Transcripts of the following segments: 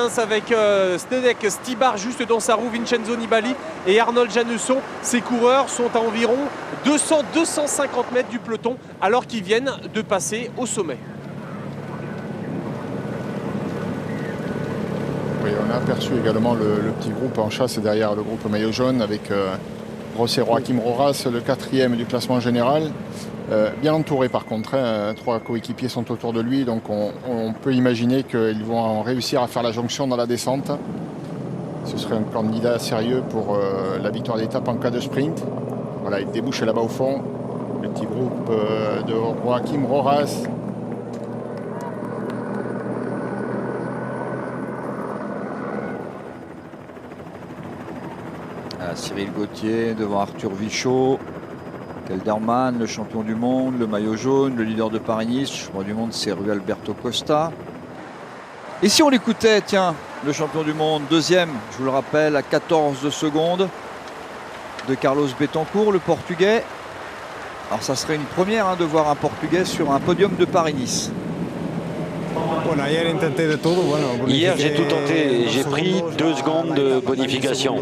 Rubens avec Zdeněk Štibar juste dans sa roue, Vincenzo Nibali et Arnold Janusson. Ces coureurs sont à environ 200-250 mètres du peloton alors qu'ils viennent de passer au sommet. Oui, on a aperçu également le petit groupe en chasse derrière le groupe maillot jaune avec José Joaquim Rojas, le 4e du classement général. Bien entouré par contre, hein, 3 coéquipiers sont autour de lui, donc on peut imaginer qu'ils vont réussir à faire la jonction dans la descente. Ce serait un candidat sérieux pour la victoire d'étape en cas de sprint. Voilà, il débouche là-bas au fond, le petit groupe de Joaquim Rojas. Cyril Gauthier devant Arthur Vichot, Kelderman, le champion du monde, le maillot jaune, le leader de Paris-Nice. Le champion du monde, c'est Rui Alberto Costa. Et si on l'écoutait, tiens, le champion du monde, deuxième, je vous le rappelle, à 14 secondes de Carlos Betancourt, le portugais. Alors ça serait une première hein, de voir un portugais sur un podium de Paris-Nice. Hier, j'ai tout tenté. J'ai pris 2 secondes de bonification.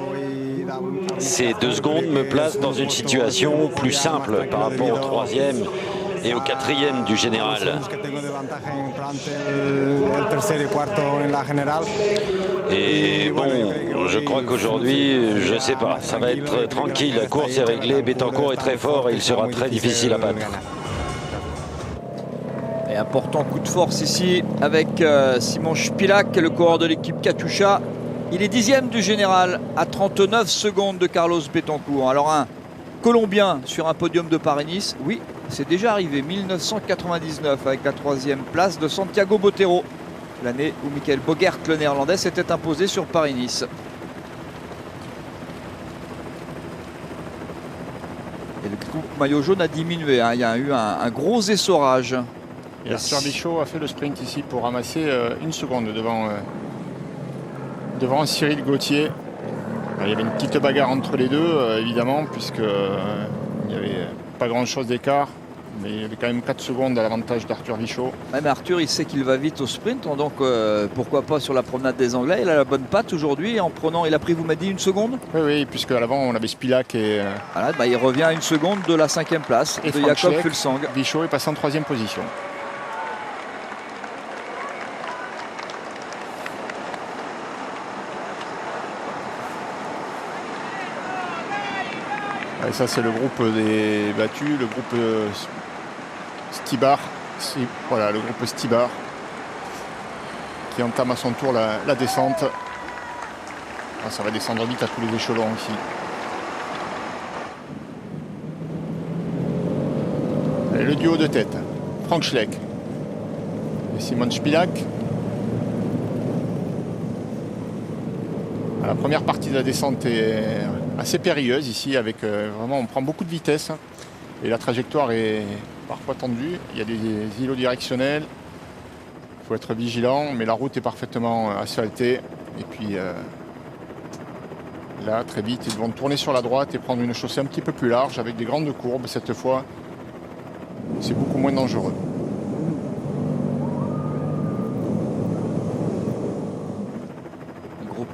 Ces 2 secondes me placent dans une situation plus simple par rapport au 3e et au 4e du général. Et bon, je crois qu'aujourd'hui, je ne sais pas, ça va être tranquille. La course est réglée, Betancourt est très fort et il sera très difficile à battre. Et important coup de force ici avec Simon Špilak, le coureur de l'équipe Katusha. Il est 10e du général à 39 secondes de Carlos Betancourt. Alors un Colombien sur un podium de Paris-Nice, oui, c'est déjà arrivé, 1999 avec la 3e place de Santiago Botero. L'année où Michael Bogert, le néerlandais, s'était imposé sur Paris-Nice. Et le groupe maillot jaune a diminué, hein. Il y a eu un gros essorage. Et Arthur Vichot a fait le sprint ici pour ramasser 1 seconde devant Cyril Gauthier. Alors, il y avait une petite bagarre entre les deux, évidemment, puisqu'il n'y avait pas grand-chose d'écart. Mais il y avait quand même 4 secondes à l'avantage d'Arthur Vichot. Ouais, mais Arthur, il sait qu'il va vite au sprint, donc pourquoi pas sur la promenade des Anglais. Il a la bonne patte aujourd'hui en prenant, il a pris, vous m'avez dit, 1 seconde. Oui, puisque à l'avant, on avait Špilak et... Voilà, bah, il revient à 1 seconde de la 5e place et de Jakob Fuglsang. Vichot est passé en 3e position. Et ça, c'est le groupe des battus, le groupe Štibar. Voilà, le groupe Štibar qui entame à son tour la descente. Ah, ça va descendre vite à tous les échelons ici. Allez, le duo de tête, Frank Schleck et Simon Špilak. La première partie de la descente est assez périlleuse ici, avec vraiment on prend beaucoup de vitesse et la trajectoire est parfois tendue. Il y a des îlots directionnels, il faut être vigilant, mais la route est parfaitement asphaltée. Et puis là, très vite, ils vont tourner sur la droite et prendre une chaussée un petit peu plus large avec des grandes courbes. Cette fois, c'est beaucoup moins dangereux.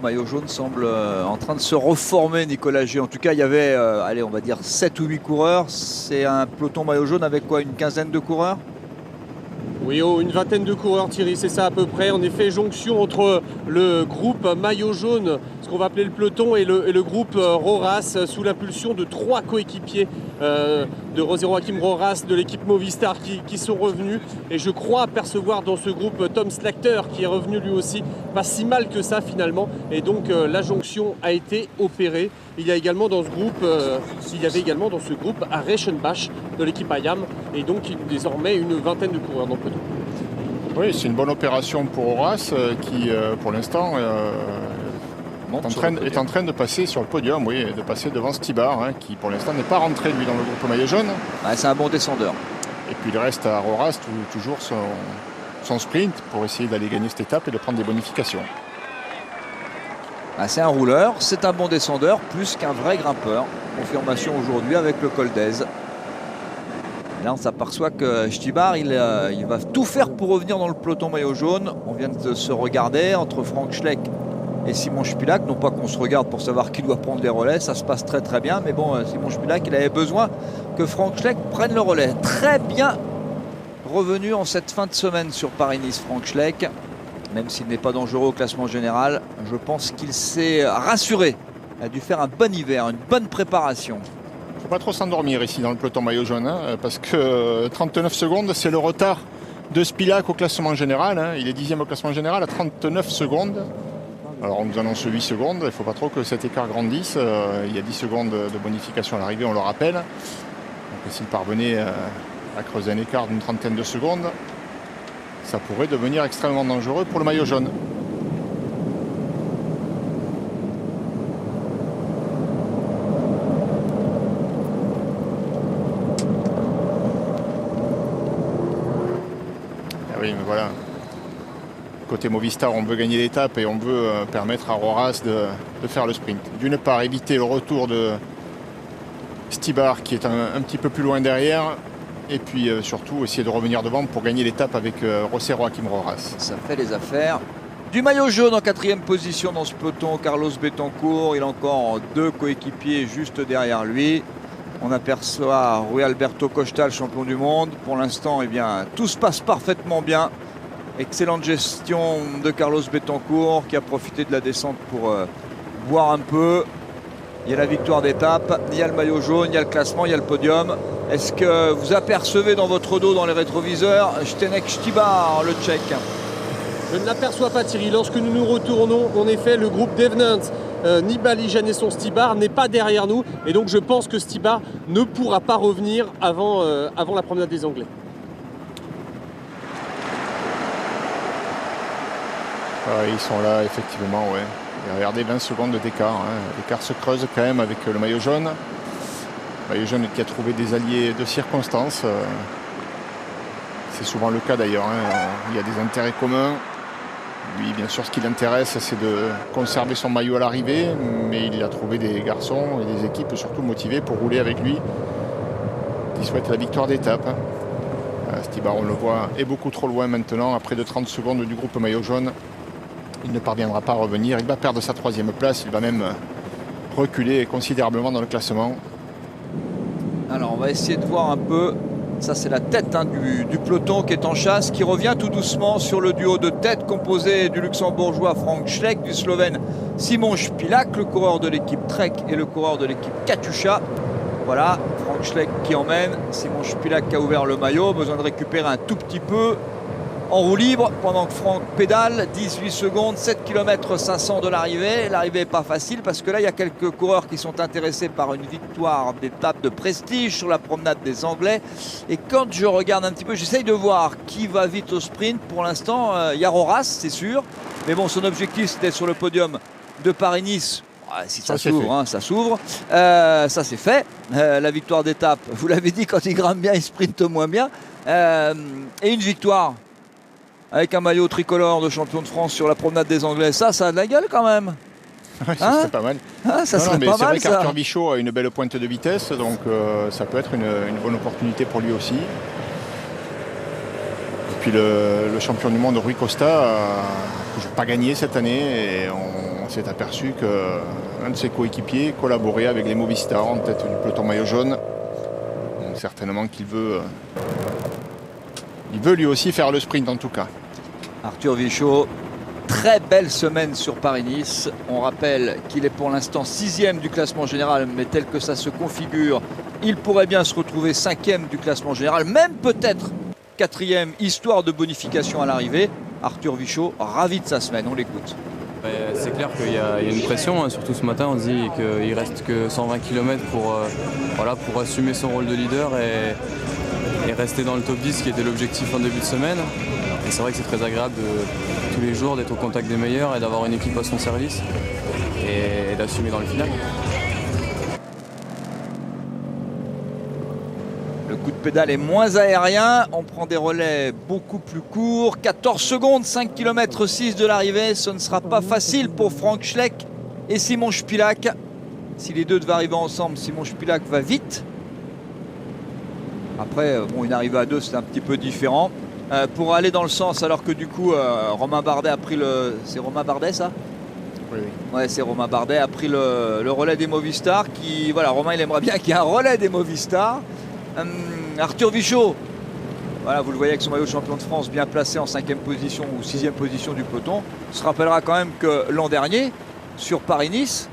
Maillot jaune semble en train de se reformer, Nicolas G. En tout cas, il y avait, allez, on va dire 7 ou 8 coureurs. C'est un peloton maillot jaune avec quoi, une quinzaine de coureurs? Oui, une vingtaine de coureurs, Thierry, c'est ça à peu près. En effet, jonction entre le groupe maillot jaune, ce qu'on va appeler le peloton, et le groupe Roras, sous l'impulsion de 3 coéquipiers de José Joaquim Roras de l'équipe Movistar qui sont revenus. Et je crois apercevoir dans ce groupe Tom Slakter qui est revenu lui aussi, pas si mal que ça finalement. Et donc la jonction a été opérée. Il y a également dans ce groupe, Arechenbach de l'équipe Ayam, et donc désormais une vingtaine de coureurs dans le peloton. Oui, c'est une bonne opération pour Horace qui, pour l'instant, est en train de passer sur le podium, oui, de passer devant Štibar, hein, qui pour l'instant n'est pas rentré lui dans le groupe maillot jaune. Ah, c'est un bon descendeur. Et puis il reste à Horace toujours son sprint pour essayer d'aller gagner cette étape et de prendre des bonifications. Ah, c'est un rouleur, c'est un bon descendeur, plus qu'un vrai grimpeur. Confirmation aujourd'hui avec le col d'Aise. là, on s'aperçoit que Stybar, il va tout faire pour revenir dans le peloton maillot jaune. On vient de se regarder entre Frank Schleck et Simon Spilak. Non pas qu'on se regarde pour savoir qui doit prendre les relais, ça se passe très très bien. Mais bon, Simon Spilak, il avait besoin que Frank Schleck prenne le relais. Très bien revenu en cette fin de semaine sur Paris-Nice, Frank Schleck. Même s'il n'est pas dangereux au classement général, je pense qu'il s'est rassuré. Il a dû faire un bon hiver, une bonne préparation. Il ne faut pas trop s'endormir ici dans le peloton maillot jaune, hein, parce que 39 secondes, c'est le retard de Spilak au classement général. Hein. Il est 10e au classement général à 39 secondes. Alors on nous annonce 8 secondes, il ne faut pas trop que cet écart grandisse. Il y a 10 secondes de bonification à l'arrivée, on le rappelle. Donc s'il parvenait à creuser un écart d'une trentaine de secondes, ça pourrait devenir extrêmement dangereux pour le maillot jaune. Ah oui, mais voilà. Côté Movistar, on veut gagner l'étape et on veut permettre à Roras de faire le sprint. D'une part, éviter le retour de Stybar qui est un petit peu plus loin derrière. Et puis surtout essayer de revenir devant pour gagner l'étape avec José Joaquim Roras. Ça fait les affaires. Du maillot jaune en 4e position dans ce peloton, Carlos Betancourt. Il a encore 2 coéquipiers juste derrière lui. On aperçoit Rui Alberto Costa, le champion du monde. Pour l'instant, eh bien, tout se passe parfaitement bien. Excellente gestion de Carlos Betancourt qui a profité de la descente pour boire un peu. Il y a la victoire d'étape, il y a le maillot jaune, il y a le classement, il y a le podium. Est-ce que vous apercevez dans votre dos, dans les rétroviseurs, Zdeněk Stybar, le Tchèque? Je ne l'aperçois pas, Thierry. Lorsque nous nous retournons, en effet, le groupe Devenant, Nibali, Janesson, Stybar n'est pas derrière nous. Et donc je pense que Stybar ne pourra pas revenir avant la promenade des Anglais. Ils sont là, effectivement, ouais. Et regardez, 20 secondes d'écart. Hein. L'écart se creuse quand même avec le maillot jaune. Le maillot jaune qui a trouvé des alliés de circonstance. C'est souvent le cas d'ailleurs. Hein. Il y a des intérêts communs. Lui, bien sûr, ce qui l'intéresse, c'est de conserver son maillot à l'arrivée. Mais il a trouvé des garçons et des équipes surtout motivées pour rouler avec lui. Il souhaite la victoire d'étape. Stybar, on le voit, est beaucoup trop loin maintenant. À près de 30 secondes du groupe maillot jaune. Il ne parviendra pas à revenir. Il va perdre sa 3e place. Il va même reculer considérablement dans le classement. Alors on va essayer de voir un peu. Ça c'est la tête du peloton qui est en chasse, qui revient tout doucement sur le duo de tête composé du luxembourgeois Frank Schleck, du slovène Simon Spilak, le coureur de l'équipe Trek et le coureur de l'équipe Katusha. Voilà, Frank Schleck qui emmène, Simon Spilak qui a ouvert le maillot, besoin de récupérer un tout petit peu en roue libre pendant que Franck pédale. 18 secondes, 7 km 500 de l'arrivée. L'arrivée n'est pas facile parce que là il y a quelques coureurs qui sont intéressés par une victoire d'étape de prestige sur la promenade des Anglais. Et quand je regarde un petit peu, j'essaye de voir qui va vite au sprint. Pour l'instant il y a Roras, c'est sûr, mais bon, son objectif c'était sur le podium de Paris-Nice. Si ça s'ouvre, hein, ça s'ouvre. Ça c'est fait. La victoire d'étape, vous l'avez dit, quand il grimpe bien, il sprinte moins bien. Et une victoire avec un maillot tricolore de champion de France sur la promenade des Anglais, ça a de la gueule quand même. Ouais, ça serait pas mal. Ça serait pas mal. C'est vrai qu'Arthur Vichot a une belle pointe de vitesse, donc ça peut être une bonne opportunité pour lui aussi. Et puis le champion du monde Rui Costa n'a toujours pas gagné cette année et on s'est aperçu qu'un de ses coéquipiers collaborait avec les Movistar en tête du peloton maillot jaune. Donc certainement qu'il veut lui aussi faire le sprint en tout cas. Arthur Vichot, très belle semaine sur Paris-Nice. On rappelle qu'il est pour l'instant 6e du classement général, mais tel que ça se configure, il pourrait bien se retrouver 5e du classement général, même peut-être 4e, histoire de bonification à l'arrivée. Arthur Vichot, ravi de sa semaine, on l'écoute. C'est clair qu'il y a une pression, hein. Surtout ce matin on se dit qu'il reste que 120 km pour assumer son rôle de leader et rester dans le top 10 qui était l'objectif en début de semaine. Et c'est vrai que c'est très agréable tous les jours d'être au contact des meilleurs et d'avoir une équipe à son service et d'assumer dans le final. Le coup de pédale est moins aérien, on prend des relais beaucoup plus courts. 14 secondes, 5 km 6 de l'arrivée, ce ne sera pas facile pour Frank Schleck et Simon Spilak. Si les deux devaient arriver ensemble, Simon Spilak va vite. Après, bon, une arrivée à deux, c'est un petit peu différent. Pour aller dans le sens, alors que du coup, Romain Bardet a pris le... C'est Romain Bardet, ça? Oui. Ouais, c'est Romain Bardet a pris le relais des Movistar. Voilà, Romain, il aimerait bien qu'il y ait un relais des Movistar. Arthur Vichot, voilà, vous le voyez avec son maillot champion de France bien placé en 5e position ou 6e position du peloton. On se rappellera quand même que l'an dernier, sur Paris-Nice,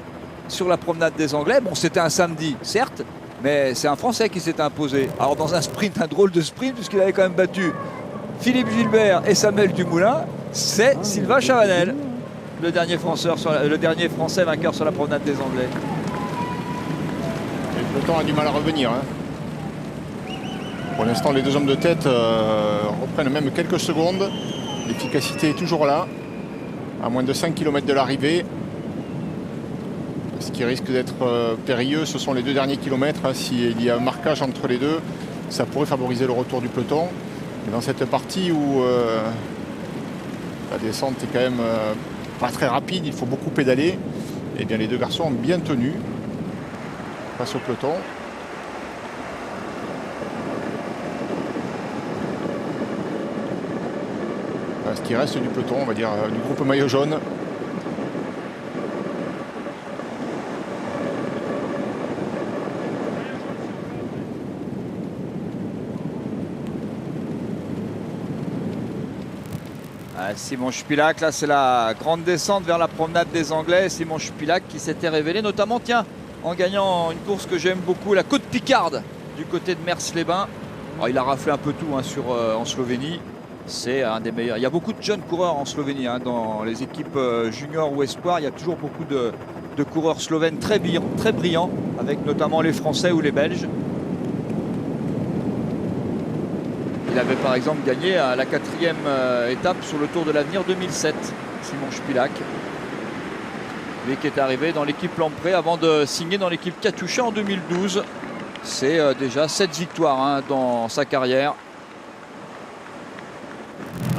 sur la promenade des Anglais, bon, c'était un samedi, certes, mais c'est un Français qui s'est imposé. Alors dans un sprint, un drôle de sprint, puisqu'il avait quand même battu Philippe Gilbert et Samuel Dumoulin, c'est Sylvain Chavanel, le dernier Français vainqueur sur la promenade des Anglais. Et le peloton a du mal à revenir. Pour l'instant, les deux hommes de tête reprennent même quelques secondes. L'efficacité est toujours là, à moins de 5 km de l'arrivée. Ce qui risque d'être périlleux, ce sont les 2 derniers kilomètres. S'il y a un marquage entre les deux, ça pourrait favoriser le retour du peloton. Mais dans cette partie où la descente est quand même pas très rapide, il faut beaucoup pédaler, et bien les deux garçons ont bien tenu face au peloton. Ce qui reste du peloton, on va dire, du groupe maillot jaune. Simon Spillack, là c'est la grande descente vers la promenade des Anglais. Simon Spillack qui s'était révélé notamment, tiens, en gagnant une course que j'aime beaucoup, la Côte Picarde du côté de Mers-les-Bains. Il a raflé un peu tout en Slovénie. C'est un des meilleurs. Il y a beaucoup de jeunes coureurs en Slovénie, dans les équipes juniors ou espoirs. Il y a toujours beaucoup de coureurs slovènes très brillants, avec notamment les Français ou les Belges. Il avait par exemple gagné à la 4e étape sur le Tour de l'Avenir 2007, Simon Spillack. Lui qui est arrivé dans l'équipe Lamprey avant de signer dans l'équipe Katusha en 2012. C'est déjà 7 victoires dans sa carrière.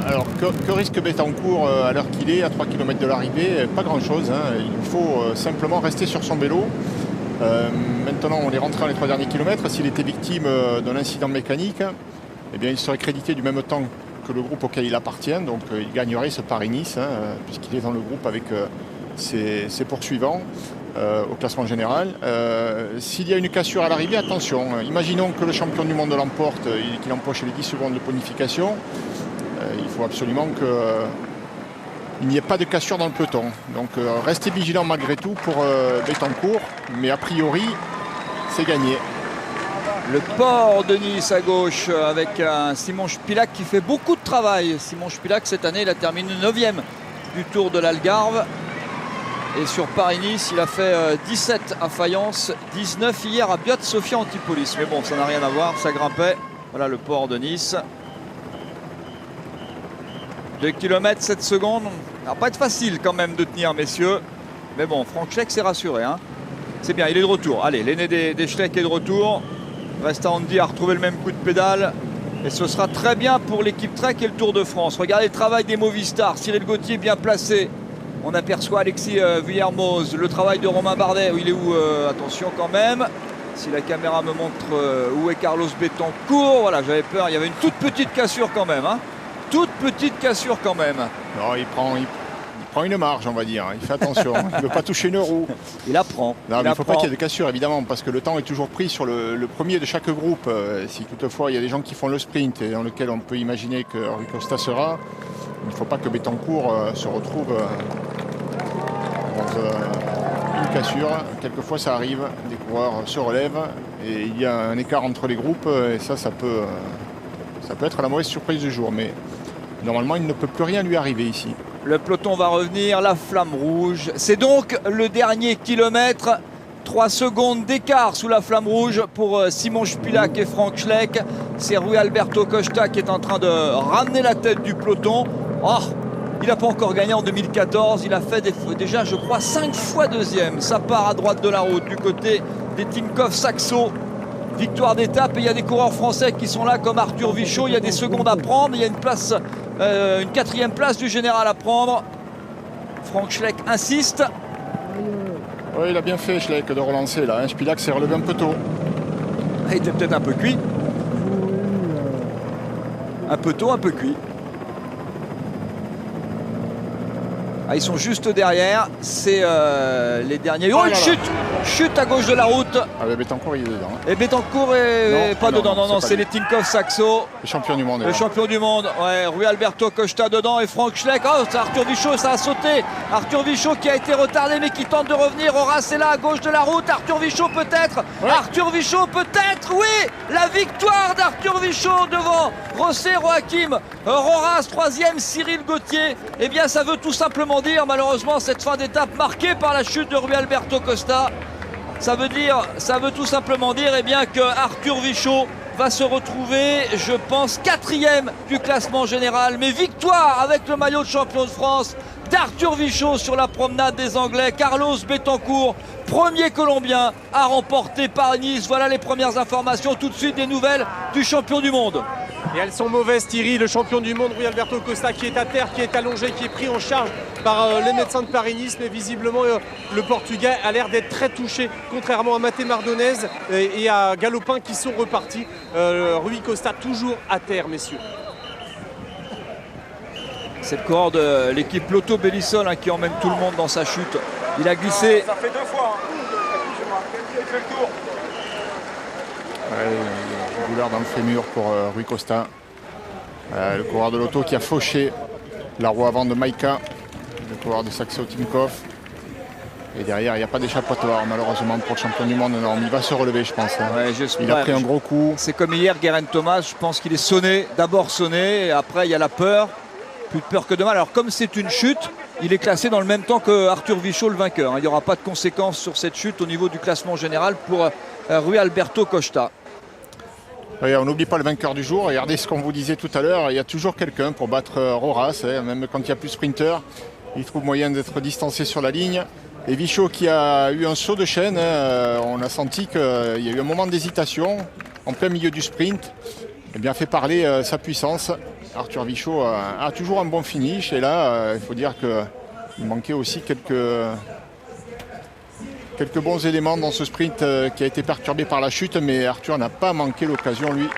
Alors que risque Bettencourt à l'heure qu'il est, à 3 km de l'arrivée? Pas grand chose. Il faut simplement rester sur son vélo. Maintenant, on est rentré dans les 3 derniers kilomètres. S'il était victime d'un incident mécanique, eh bien, il serait crédité du même temps que le groupe auquel il appartient. Donc il gagnerait ce Paris-Nice, puisqu'il est dans le groupe avec ses poursuivants au classement général. S'il y a une cassure à l'arrivée, attention. Imaginons que le champion du monde l'emporte et qu'il empoche les 10 secondes de bonification. Il faut absolument qu'il n'y ait pas de cassure dans le peloton. Donc restez vigilants malgré tout pour Bettencourt, mais a priori c'est gagné. Le port de Nice à gauche avec un Simon Spillack qui fait beaucoup de travail. Simon Spillack cette année il a terminé 9e du Tour de l'Algarve. Et sur Paris-Nice il a fait 17 à Fayence, 19 hier à Biot Sofia Antipolis. Mais bon, ça n'a rien à voir, ça grimpait. Voilà le port de Nice. 2 km 7 secondes. Ça va pas être facile quand même de tenir, messieurs. Mais bon, Franck Schleck s'est rassuré. C'est bien, il est de retour. Allez, l'aîné des Schleck est de retour. Reste à Andy à retrouver le même coup de pédale. Et ce sera très bien pour l'équipe Trek et le Tour de France. Regardez le travail des Movistar. Cyril Gauthier bien placé. On aperçoit Alexis Vuillermoz. Le travail de Romain Bardet. Il est où? Attention quand même. Si la caméra me montre où est Carlos Bettencourt. Voilà, j'avais peur. Il y avait une toute petite cassure quand même. Toute petite cassure quand même. Non, il prend une marge, on va dire. Il fait attention. Il ne veut pas toucher une roue. Il apprend. Non, mais il ne faut pas qu'il y ait de cassure, évidemment, parce que le temps est toujours pris sur le premier de chaque groupe. Si toutefois il y a des gens qui font le sprint et dans lequel on peut imaginer que Rui Costa sera, il ne faut pas que Bettencourt se retrouve dans une cassure. Quelquefois ça arrive, des coureurs se relèvent et il y a un écart entre les groupes et ça peut être la mauvaise surprise du jour. Mais normalement il ne peut plus rien lui arriver ici. Le peloton va revenir, la flamme rouge. C'est donc le dernier kilomètre. 3 secondes d'écart sous la flamme rouge pour Simon Spillack et Franck Schleck. C'est Rui Alberto Costa qui est en train de ramener la tête du peloton. Il n'a pas encore gagné en 2014. Il a fait déjà, je crois, 5 fois deuxième. Ça part à droite de la route du côté des Tinkoff Saxo. Victoire d'étape et il y a des coureurs français qui sont là comme Arthur Vichot. Il y a des secondes à prendre. Il y a une 4e place du général à prendre. Franck Schleck insiste. Oui, il a bien fait Schleck de relancer là. Spillack s'est relevé un peu tôt. Il était peut-être un peu cuit. Un peu tôt, un peu cuit. Ah, ils sont juste derrière, c'est les derniers. Oh, une chute! Chute à gauche de la route. Ah, mais Bettencourt, il est dedans. Et Bettencourt est Non, pas non, dedans. non, Non, c'est c'est pas les Tinkoff Saxo. Le champion du monde. Le champion du monde. Ouais, Rui Alberto Costa dedans et Franck Schleck. Oh, c'est Arthur Vichot, ça a sauté. Arthur Vichot qui a été retardé mais qui tente de revenir. Horace est là à gauche de la route. Arthur Vichot peut-être. Ouais. Arthur Vichot peut-être. Oui, la victoire d'Arthur Vichot devant José Joaquim Roras, troisième Cyril Gauthier. Eh bien, ça veut tout simplement dire, malheureusement, cette fin d'étape marquée par la chute de Rui Alberto Costa. Ça veut tout simplement dire eh bien, que Arthur Vichot va se retrouver, je pense, quatrième du classement général. Mais victoire avec le maillot de champion de France d'Arthur Vichot sur la promenade des Anglais. Carlos Bettencourt, premier Colombien à remporter Paris-Nice. Voilà les premières informations. Tout de suite des nouvelles du champion du monde. Et elles sont mauvaises, Thierry. Le champion du monde, Rui Alberto Costa, qui est à terre, qui est allongé, qui est pris en charge par les médecins de Paris-Nice. Mais visiblement, le Portugais a l'air d'être très touché, contrairement à Mathé Mardonez et à Galopin qui sont repartis. Rui Costa toujours à terre, messieurs. C'est le coureur de l'équipe Lotto Bellissol qui emmène tout le monde dans sa chute. Il a glissé. Ça fait 2 fois. Qui fait le tour? Ouais, douleur dans le fémur pour Rui Costa. Le coureur de l'auto qui a fauché la roue avant de Maïka, le coureur de Saxo Tinkoff. Et derrière, il n'y a pas d'échappatoire malheureusement pour le champion du monde. Non, il va se relever, je pense. Ouais, il a pris un gros coup. C'est comme hier, Guerin Thomas. Je pense qu'il est sonné, d'abord sonné, et après il y a la peur. Plus de peur que de mal. Alors comme c'est une chute, il est classé dans le même temps que Arthur Vichot, le vainqueur. Il n'y aura pas de conséquences sur cette chute au niveau du classement général pour Rui Alberto Costa. Oui, on n'oublie pas le vainqueur du jour. Regardez ce qu'on vous disait tout à l'heure. Il y a toujours quelqu'un pour battre Roras. Même quand il n'y a plus de sprinter, il trouve moyen d'être distancé sur la ligne. Et Vichot qui a eu un saut de chaîne. On a senti qu'il y a eu un moment d'hésitation en plein milieu du sprint. Eh bien, fait parler sa puissance. Arthur Vichot a toujours un bon finish. Et là, il faut dire qu'il manquait aussi quelques bons éléments dans ce sprint qui a été perturbé par la chute. Mais Arthur n'a pas manqué l'occasion, lui.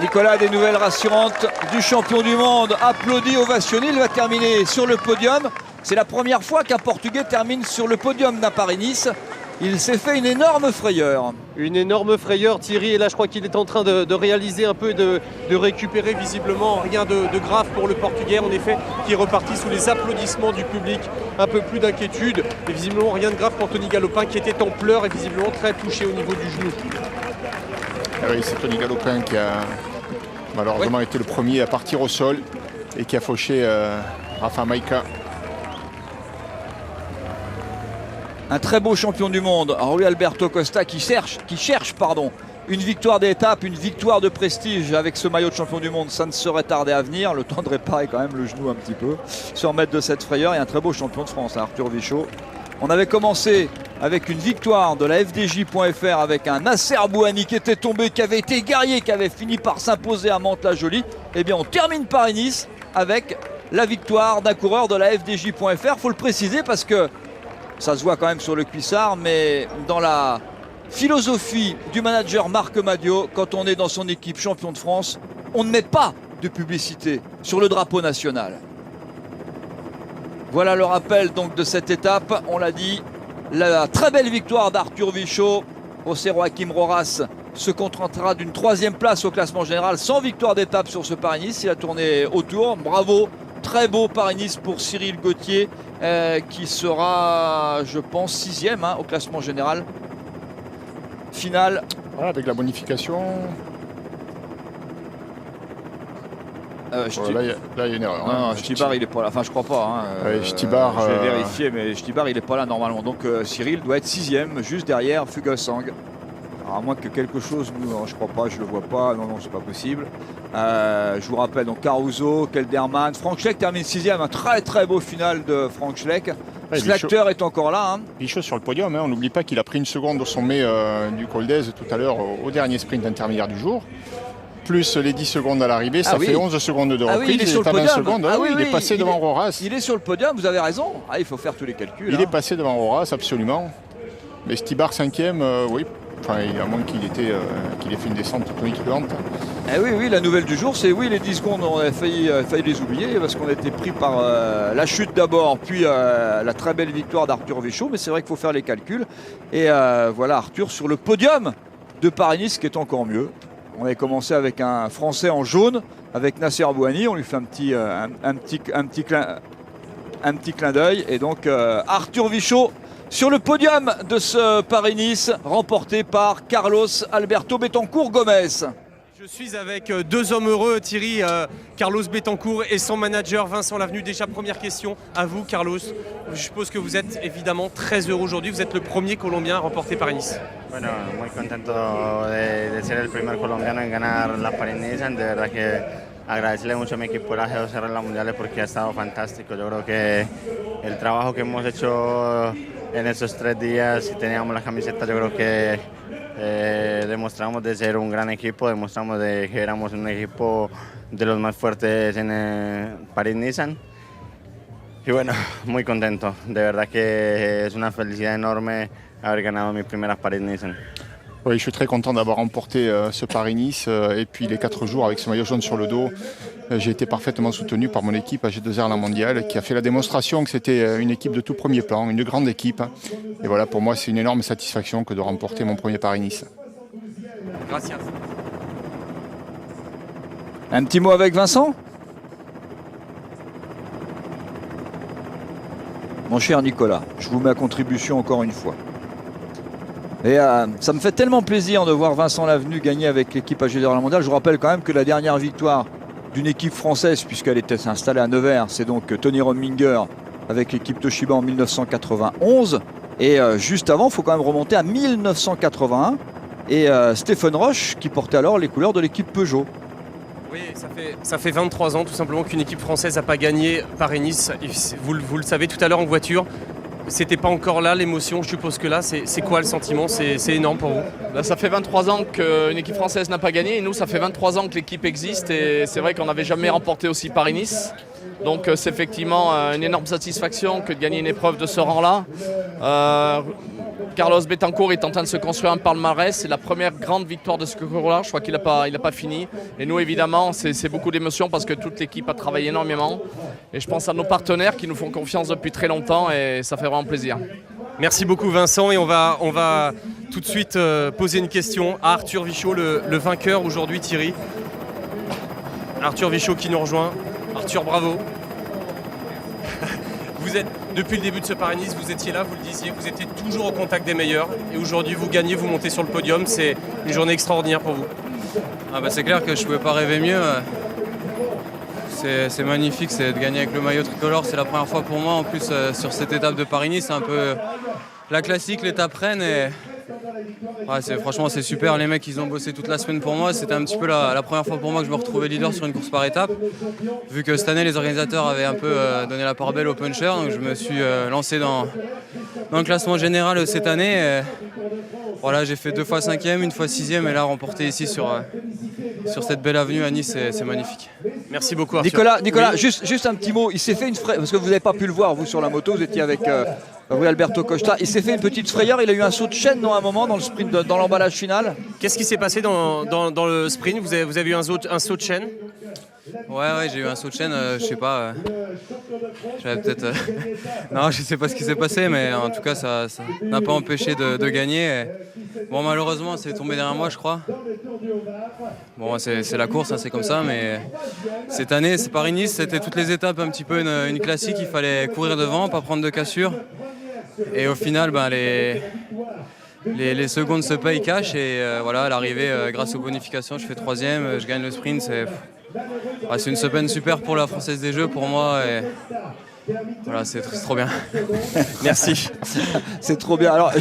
Nicolas, des nouvelles rassurantes du champion du monde. Applaudi, ovationné. Il va terminer sur le podium. C'est la première fois qu'un Portugais termine sur le podium d'un Paris-Nice. Il s'est fait une énorme frayeur. Une énorme frayeur, Thierry. Et là, je crois qu'il est en train de réaliser un peu et de récupérer visiblement rien de grave pour le Portugais, en effet, qui est reparti sous les applaudissements du public. Un peu plus d'inquiétude. Et visiblement, rien de grave pour Tony Galopin qui était en pleurs et visiblement très touché au niveau du genou. Ah oui, c'est Tony Galopin qui a malheureusement été le premier à partir au sol et qui a fauché Rafa Maïka. Un très beau champion du monde, Rui Alberto Costa, qui cherche une victoire d'étape, une victoire de prestige avec ce maillot de champion du monde. Ça ne serait tardé à venir. Le temps de réparer quand même le genou un petit peu, se remettre de cette frayeur. Et un très beau champion de France, Arthur Vichot. On avait commencé avec une victoire de la FDJ.fr avec un Nasser Bouhanni qui était tombé, qui avait été guerrier, qui avait fini par s'imposer à Mantes-la-Jolie. Eh bien, on termine Paris-Nice avec la victoire d'un coureur de la FDJ.fr. Il faut le préciser parce que ça se voit quand même sur le cuissard, mais dans la philosophie du manager Marc Madio, quand on est dans son équipe champion de France, on ne met pas de publicité sur le drapeau national. Voilà le rappel donc de cette étape. On l'a dit, la très belle victoire d'Arthur Vichot. José Joaquim Roras se contentera d'une 3e place au classement général sans victoire d'étape sur ce Paris-Nice. Il a tourné autour. Bravo, très beau Paris-Nice pour Cyril Gauthier. Qui sera, je pense, 6e au classement général. Final. Voilà, avec la bonification. Là, il y a une erreur. Non, Stibar, il n'est pas là. Enfin, je crois pas. Stibar, je vais vérifier, mais Stibar, il n'est pas là normalement. Donc, Cyril doit être 6e, juste derrière Fuglsang. Alors, à moins que quelque chose, je crois pas, je le vois pas. Non, c'est pas possible. Je vous rappelle donc Caruso, Kelderman, Franck Schleck termine 6e, un très très beau final de Franck Schleck. Slachter est encore là. Vichot sur le podium, on n'oublie pas qu'il a pris une seconde au sommet du Col d'Aise tout à l'heure au dernier sprint intermédiaire du jour. Plus les 10 secondes à l'arrivée, ça fait 11 secondes de reprise. Il est sur le podium. 20 secondes. Il est passé devant Roras. Il est sur le podium, vous avez raison. Il faut faire tous les calculs. Il est passé devant Roras, absolument. Mais Stibar 5e, oui. Enfin, à moins qu'il ait fait une descente tonitruante. Eh oui, oui, la nouvelle du jour, c'est oui, les 10 secondes, on a failli les oublier parce qu'on a été pris par la chute d'abord, puis la très belle victoire d'Arthur Vichot. Mais c'est vrai qu'il faut faire les calculs. Et voilà Arthur sur le podium de Paris-Nice, qui est encore mieux. On avait commencé avec un Français en jaune, avec Nasser Bouhanni. On lui fait un petit clin d'œil. Et donc Arthur Vichot sur le podium de ce Paris-Nice, remporté par Carlos Alberto Betancourt Gomez. Je suis avec deux hommes heureux, Thierry, Carlos Betancourt et son manager Vincent Lavenu. Déjà, première question à vous, Carlos. Je suppose que vous êtes évidemment très heureux aujourd'hui. Vous êtes le premier Colombien à remporter Paris-Nice. Bueno, muy contento de ser el primer colombiano en ganar la Paris-Nice. De verdad que agradecerle mucho a mi equipo la G2 Cerrar las Mundiales porque ha estado fantástico. Yo creo que el trabajo que hemos hecho en esos 3 días, si teníamos la camiseta, yo creo que demostramos de ser un gran equipo, demostramos de que éramos un equipo de los más fuertes en Paris-Nissan. Y bueno, muy contento. De verdad que es una felicidad enorme haber ganado mis primeras Paris-Nissan. Oui, je suis très content d'avoir remporté ce Paris-Nice et puis les 4 jours avec ce maillot jaune sur le dos. J'ai été parfaitement soutenu par mon équipe AG2R La Mondiale qui a fait la démonstration que c'était une équipe de tout premier plan, une grande équipe. Et voilà, pour moi, c'est une énorme satisfaction que de remporter mon premier Paris-Nice. Gracias. Un petit mot avec Vincent ? Mon cher Nicolas, je vous mets à contribution encore une fois. Et ça me fait tellement plaisir de voir Vincent Lavenu gagner avec l'équipe AG2R La Mondiale. Je vous rappelle quand même que la dernière victoire d'une équipe française, puisqu'elle était installée à Nevers, c'est donc Tony Rominger avec l'équipe Toshiba en 1991. Et juste avant, il faut quand même remonter à 1981. Et Stéphane Roche qui portait alors les couleurs de l'équipe Peugeot. Oui, ça fait 23 ans tout simplement qu'une équipe française n'a pas gagné Paris-Nice. Vous le savez tout à l'heure en voiture. C'était pas encore là l'émotion, je suppose que là, c'est quoi le sentiment? C'est énorme pour vous? Là, ça fait 23 ans qu'une équipe française n'a pas gagné et nous ça fait 23 ans que l'équipe existe et c'est vrai qu'on n'avait jamais remporté aussi Paris-Nice. Donc c'est effectivement une énorme satisfaction que de gagner une épreuve de ce rang-là. Carlos Betancourt est en train de se construire un palmarès, c'est la première grande victoire de ce concours-là, je crois qu'il n'a pas fini. Et nous évidemment c'est beaucoup d'émotions parce que toute l'équipe a travaillé énormément. Et je pense à nos partenaires qui nous font confiance depuis très longtemps et ça fait vraiment plaisir. Merci beaucoup Vincent et on va tout de suite poser une question à Arthur Vichot, le vainqueur aujourd'hui Thierry. Arthur Vichot qui nous rejoint. Arthur, bravo. Vous êtes, depuis le début de ce Paris-Nice, vous étiez là, vous le disiez, vous étiez toujours au contact des meilleurs. Et aujourd'hui, vous gagnez, vous montez sur le podium. C'est une journée extraordinaire pour vous. Ah bah c'est clair que je ne pouvais pas rêver mieux. C'est magnifique, c'est de gagner avec le maillot tricolore. C'est la première fois pour moi. En plus, sur cette étape de Paris-Nice, c'est un peu la classique, l'étape reine. Et ouais, franchement, c'est super. Les mecs, ils ont bossé toute la semaine pour moi. C'était un petit peu la première fois pour moi que je me retrouvais leader sur une course par étape. Vu que cette année, les organisateurs avaient un peu donné la part belle aux punchers. Donc je me suis lancé dans le classement général cette année. Et voilà, j'ai fait 2 fois 5e, 1 fois 6e. Et là, remporté ici sur cette belle avenue à Nice, c'est magnifique. Merci beaucoup Arthur. Nicolas, oui. juste un petit mot. Il s'est fait une frayeur, parce que vous n'avez pas pu le voir, vous, sur la moto. Vous étiez avec Rui Alberto Costa. Il s'est fait une petite frayeur. Il a eu un saut de chaîne à un moment dans le sprint, dans l'emballage final. Qu'est-ce qui s'est passé dans le sprint? Vous avez eu un saut de chaîne? Ouais, j'ai eu un saut de chaîne, je sais pas. J'avais peut-être. Non, je sais pas ce qui s'est passé, mais en tout cas, ça n'a pas empêché de gagner. Et bon, malheureusement, c'est tombé derrière moi, je crois. Bon, c'est la course, hein, c'est comme ça, mais cette année, c'est Paris-Nice, c'était toutes les étapes un petit peu une classique. Il fallait courir devant, pas prendre de cassure. Et au final, ben, les secondes se payent cash. Et voilà, à l'arrivée, grâce aux bonifications, je fais 3e, je gagne le sprint. C'est une semaine super pour la Française des Jeux, pour moi. Et voilà, c'est trop bien. Merci. C'est trop bien. Alors,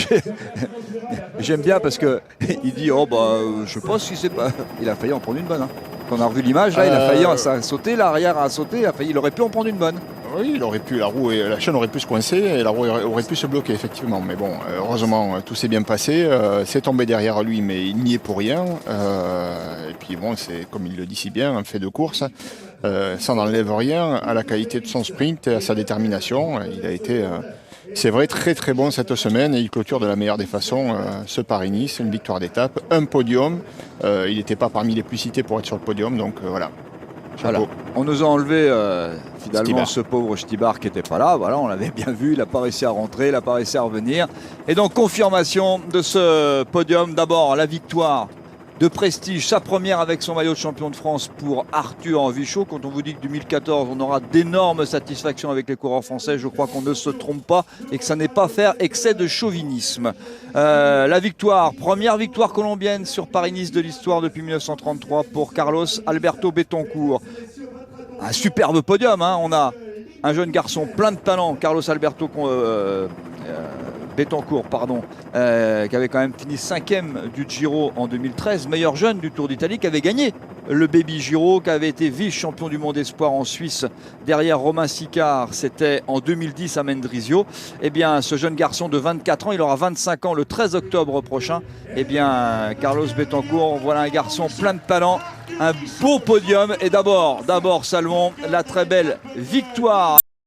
j'aime bien parce qu'il dit je sais pas ce qui s'est passé. Il a failli en prendre une bonne. Hein. Quand on a revu l'image, là, il a failli sauter, l'arrière a sauté, il aurait pu en prendre une bonne. Oui, il aurait pu, la chaîne aurait pu se coincer et la roue aurait pu se bloquer, effectivement. Mais bon, heureusement, tout s'est bien passé. C'est tombé derrière lui, mais il n'y est pour rien. Et puis bon, c'est comme il le dit si bien, un fait de course. Ça n'enlève rien à la qualité de son sprint et à sa détermination. Il a été C'est vrai, très très bon cette semaine et il clôture de la meilleure des façons ce Paris-Nice, une victoire d'étape, un podium. Il n'était pas parmi les plus cités pour être sur le podium, donc voilà. Voilà. On nous a enlevé finalement Stybar. ce pauvre Stybar qui n'était pas là. Voilà, on l'avait bien vu, il n'a pas réussi à rentrer, il n'a pas réussi à revenir. Et donc confirmation de ce podium. D'abord la victoire de prestige, sa première avec son maillot de champion de France pour Arthur Vichot. Quand on vous dit que 2014 on aura d'énormes satisfactions avec les coureurs français, je crois qu'on ne se trompe pas et que ça n'est pas faire excès de chauvinisme. La victoire, première victoire colombienne sur Paris-Nice de l'histoire depuis 1933 pour Carlos Alberto Betancourt. Un superbe podium, hein. On a un jeune garçon plein de talent, Carlos Alberto Betancourt, qui avait quand même fini 5e du Giro en 2013, meilleur jeune du Tour d'Italie, qui avait gagné le Baby Giro, qui avait été vice-champion du monde espoir en Suisse derrière Romain Sicard, c'était en 2010 à Mendrisio. Eh bien, ce jeune garçon de 24 ans, il aura 25 ans le 13 octobre prochain. Eh bien, Carlos Betancourt, voilà un garçon plein de talent, un beau podium. Et d'abord, saluons la très belle victoire